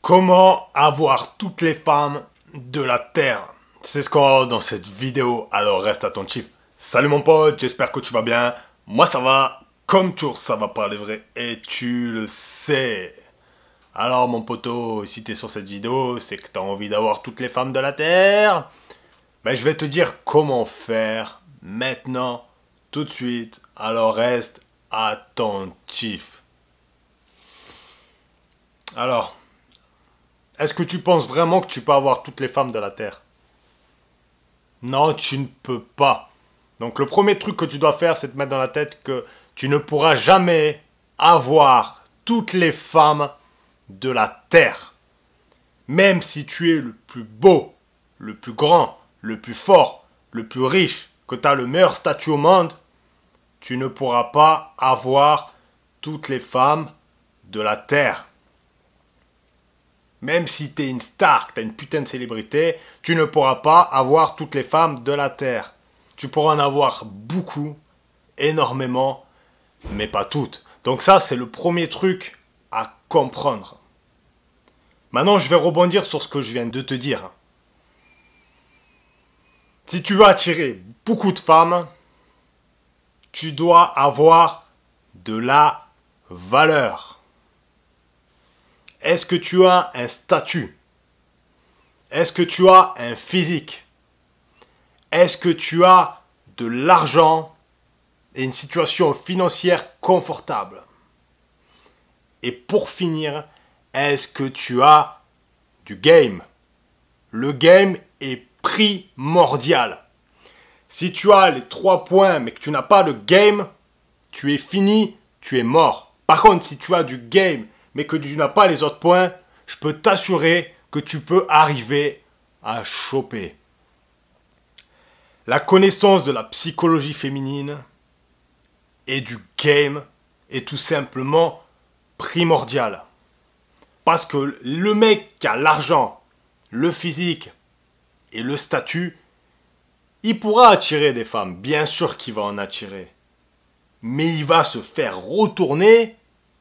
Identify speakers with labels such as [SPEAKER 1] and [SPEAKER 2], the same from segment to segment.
[SPEAKER 1] Comment avoir toutes les femmes de la Terre? C'est ce qu'on va voir dans cette vidéo, alors reste attentif. Salut mon pote, j'espère que tu vas bien. Moi ça va, comme toujours ça va parler vrai et tu le sais. Alors mon poteau, si tu es sur cette vidéo, c'est que tu as envie d'avoir toutes les femmes de la Terre. Ben, je vais te dire comment faire maintenant, tout de suite. Alors reste attentif. Alors, est-ce que tu penses vraiment que tu peux avoir toutes les femmes de la Terre? Non, tu ne peux pas. Donc le premier truc que tu dois faire, c'est te mettre dans la tête que tu ne pourras jamais avoir toutes les femmes de la Terre. Même si tu es le plus beau, le plus grand, le plus fort, le plus riche, que tu as le meilleur statut au monde, tu ne pourras pas avoir toutes les femmes de la Terre. Même si tu es une star, que tu as une putain de célébrité, tu ne pourras pas avoir toutes les femmes de la Terre. Tu pourras en avoir beaucoup, énormément, mais pas toutes. Donc ça, c'est le premier truc à comprendre. Maintenant, je vais rebondir sur ce que je viens de te dire. Si tu veux attirer beaucoup de femmes, tu dois avoir de la valeur. Est-ce que tu as un statut? Est-ce que tu as un physique? Est-ce que tu as de l'argent et une situation financière confortable? Et pour finir, est-ce que tu as du game? Le game est primordial. Si tu as les 3 points mais que tu n'as pas de game, tu es fini, tu es mort. Par contre, si tu as du game mais que tu n'as pas les autres points, je peux t'assurer que tu peux arriver à choper. La connaissance de la psychologie féminine et du game est tout simplement primordiale. Parce que le mec qui a l'argent, le physique et le statut, il pourra attirer des femmes. Bien sûr qu'il va en attirer. Mais il va se faire retourner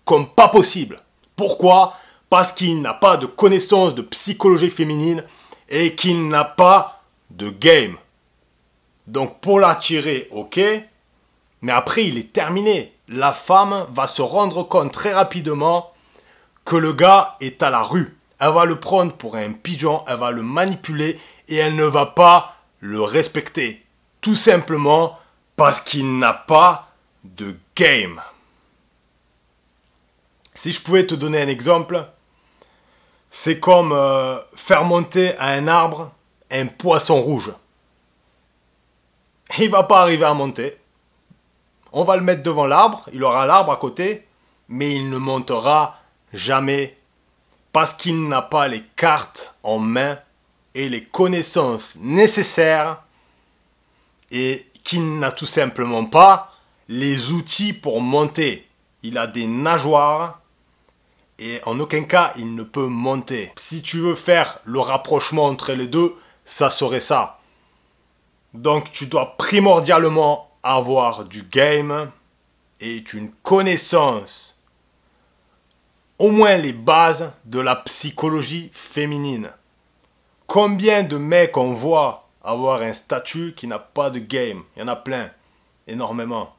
[SPEAKER 1] comme pas possible. Pourquoi? Parce qu'il n'a pas de connaissance de psychologie féminine et qu'il n'a pas de game. Donc pour l'attirer, ok, mais après il est terminé. La femme va se rendre compte très rapidement que le gars est à la rue. Elle va le prendre pour un pigeon, elle va le manipuler et elle ne va pas le respecter. Tout simplement parce qu'il n'a pas de game. Si je pouvais te donner un exemple, c'est comme faire monter à un arbre un poisson rouge. Il ne va pas arriver à monter. On va le mettre devant l'arbre, il aura l'arbre à côté, mais il ne montera jamais parce qu'il n'a pas les cartes en main et les connaissances nécessaires et qu'il n'a tout simplement pas les outils pour monter. Il a des nageoires et en aucun cas il ne peut monter. Si tu veux faire le rapprochement entre les deux, ça serait ça. Donc tu dois primordialement avoir du game et une connaissance, au moins les bases de la psychologie féminine. Combien de mecs on voit avoir un statut qui n'a pas de game? Il y en a plein, énormément.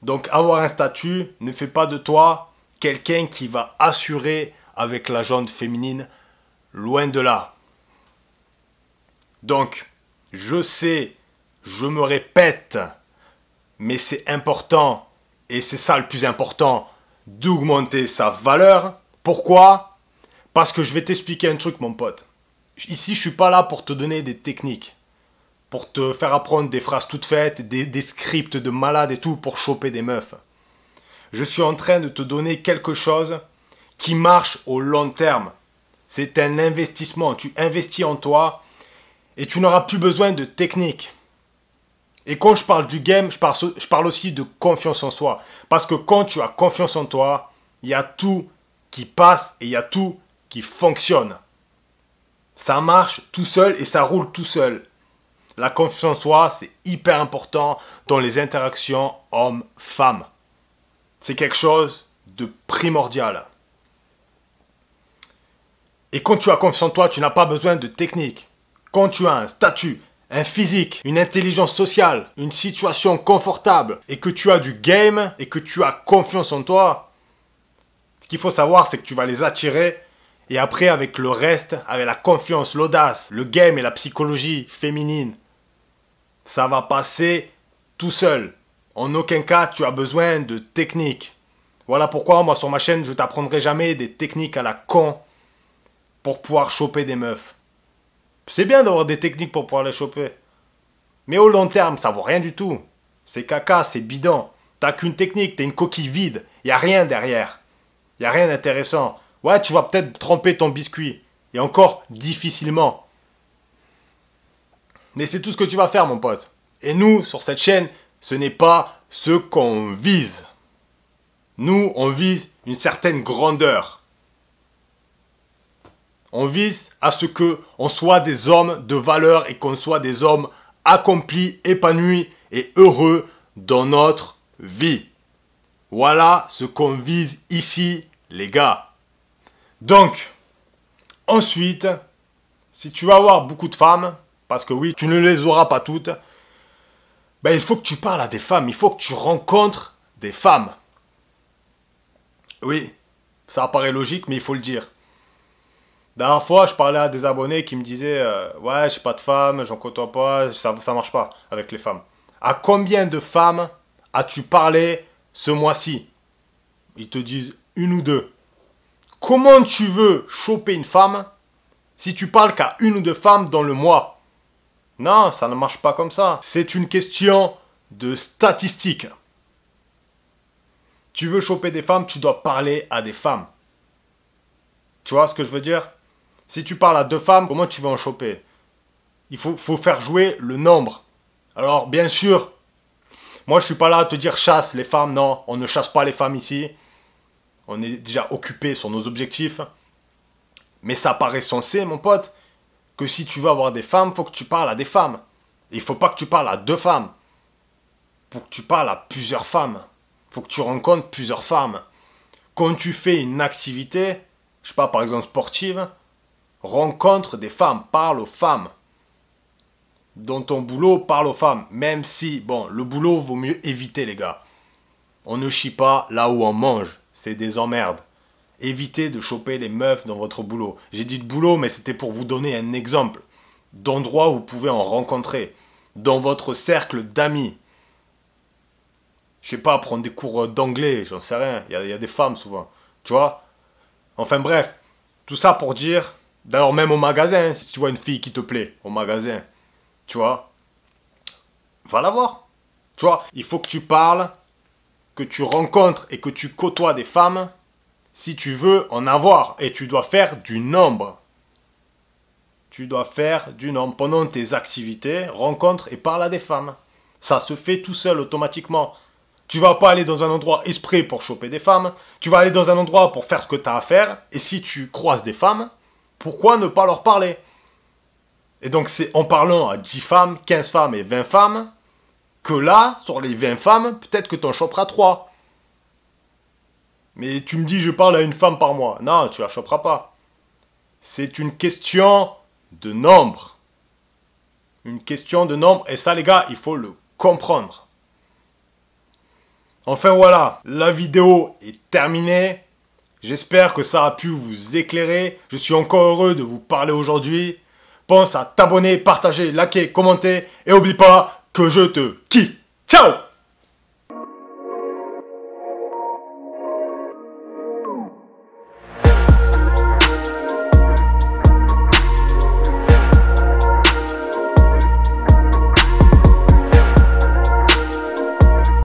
[SPEAKER 1] Donc avoir un statut ne fait pas de toi quelqu'un qui va assurer avec la gente féminine, loin de là. Donc, je sais, je me répète, mais c'est important, et c'est ça le plus important, d'augmenter sa valeur. Pourquoi? Parce que je vais t'expliquer un truc, mon pote. Ici, je suis pas là pour te donner des techniques, pour te faire apprendre des phrases toutes faites, des scripts de malades et tout, pour choper des meufs. Je suis en train de te donner quelque chose qui marche au long terme. C'est un investissement. Tu investis en toi et tu n'auras plus besoin de technique. Et quand je parle du game, je parle aussi de confiance en soi. Parce que quand tu as confiance en toi, il y a tout qui passe et il y a tout qui fonctionne. Ça marche tout seul et ça roule tout seul. La confiance en soi, c'est hyper important dans les interactions hommes-femmes. C'est quelque chose de primordial. Et quand tu as confiance en toi, tu n'as pas besoin de technique. Quand tu as un statut, un physique, une intelligence sociale, une situation confortable, et que tu as du game, et que tu as confiance en toi, ce qu'il faut savoir, c'est que tu vas les attirer, et après, avec le reste, avec la confiance, l'audace, le game et la psychologie féminine, ça va passer tout seul. En aucun cas, tu as besoin de technique. Voilà pourquoi, moi, sur ma chaîne, je t'apprendrai jamais des techniques à la con pour pouvoir choper des meufs. C'est bien d'avoir des techniques pour pouvoir les choper. Mais au long terme, ça vaut rien du tout. C'est caca, c'est bidon. T'as qu'une technique, t'es une coquille vide. Y a rien derrière. Y a rien d'intéressant. Ouais, tu vas peut-être tremper ton biscuit. Et encore, difficilement. Mais c'est tout ce que tu vas faire, mon pote. Et nous, sur cette chaîne, ce n'est pas ce qu'on vise. Nous, on vise une certaine grandeur. On vise à ce qu'on soit des hommes de valeur et qu'on soit des hommes accomplis, épanouis et heureux dans notre vie. Voilà ce qu'on vise ici, les gars. Donc, ensuite, si tu vas avoir beaucoup de femmes, parce que oui, tu ne les auras pas toutes, ben, il faut que tu parles à des femmes, il faut que tu rencontres des femmes. Oui, ça paraît logique, mais il faut le dire. La dernière fois, je parlais à des abonnés qui me disaient ouais, j'ai pas de femme, j'en côtoie pas, ça marche pas avec les femmes. À combien de femmes as-tu parlé ce mois-ci? Ils te disent une ou deux. Comment tu veux choper une femme si tu parles qu'à une ou deux femmes dans le mois? Non, ça ne marche pas comme ça. C'est une question de statistiques. Tu veux choper des femmes, tu dois parler à des femmes. Tu vois ce que je veux dire? Si tu parles à deux femmes, comment tu vas en choper? Il faut faire jouer le nombre. Alors, bien sûr, moi je suis pas là à te dire chasse les femmes. Non, on ne chasse pas les femmes ici. On est déjà occupé sur nos objectifs. Mais ça paraît sensé, mon pote, que si tu veux avoir des femmes, il faut que tu parles à des femmes. Il ne faut pas que tu parles à deux femmes. Pour que tu parles à plusieurs femmes. Il faut que tu rencontres plusieurs femmes. Quand tu fais une activité, je sais pas, par exemple sportive, rencontre des femmes, parle aux femmes. Dans ton boulot, parle aux femmes. Même si, bon, le boulot vaut mieux éviter, les gars. On ne chie pas là où on mange. C'est des emmerdes. Évitez de choper les meufs dans votre boulot. J'ai dit de boulot, mais c'était pour vous donner un exemple d'endroit où vous pouvez en rencontrer. Dans votre cercle d'amis. Je sais pas, prendre des cours d'anglais, j'en sais rien. Il y a des femmes souvent. Tu vois? Enfin bref, tout ça pour dire, d'ailleurs même au magasin, si tu vois une fille qui te plaît, au magasin, tu vois, va la voir. Tu vois, il faut que tu parles, que tu rencontres et que tu côtoies des femmes si tu veux en avoir. Et tu dois faire du nombre. Tu dois faire du nombre. Pendant tes activités, rencontre et parle à des femmes. Ça se fait tout seul, automatiquement. Tu vas pas aller dans un endroit exprès pour choper des femmes. Tu vas aller dans un endroit pour faire ce que tu as à faire. Et si tu croises des femmes, pourquoi ne pas leur parler? Et donc c'est en parlant à 10 femmes, 15 femmes et 20 femmes que là, sur les 20 femmes, peut-être que tu en choperas 3. Mais tu me dis je parle à une femme par mois. Non, tu la choperas pas. C'est une question de nombre. Une question de nombre. Et ça les gars, il faut le comprendre. Enfin voilà, la vidéo est terminée. J'espère que ça a pu vous éclairer. Je suis encore heureux de vous parler aujourd'hui. Pense à t'abonner, partager, liker, commenter. Et oublie pas que je te kiffe. Ciao!